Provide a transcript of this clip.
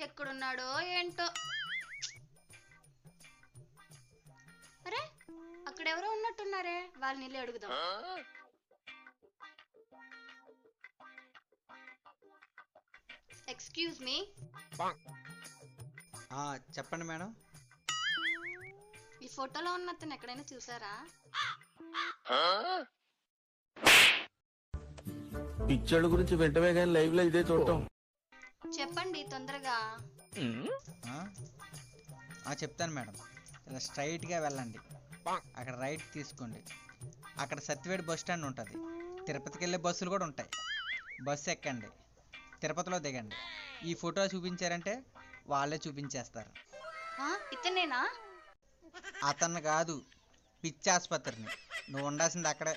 ఎక్కడున్నాడో ఏంటో. అరే అక్కడెవరో ఉన్నట్టున్నారే, వాళ్ళని వెళ్ళి అడుగుదాం. Excuse me. చెప్పండి మేడం. ఈ ఫోటోలో ఉన్న అతను ఎక్కడైనా చూసారా? పిక్చర్ల గురించి వెంటనే కానీ లైవ్ లో ఇదే చూడటం. చెప్పండి తొందరగా. చెప్తాను మేడం. ఇలా స్ట్రైట్గా వెళ్ళండి, అక్కడ రైట్ తీసుకోండి. అక్కడ సత్యవేడి బస్ స్టాండ్ ఉంటుంది. తిరుపతికి వెళ్ళే బస్సులు కూడా ఉంటాయి. బస్సు ఎక్కండి, తిరుపతిలో దిగండి. ఈ ఫోటో చూపించారంటే వాళ్ళే చూపించేస్తారు. ఇతనేనా? అతను కాదు, పిచ్చి ఆసుపత్రిని. నువ్వు ఉండాల్సింది అక్కడే.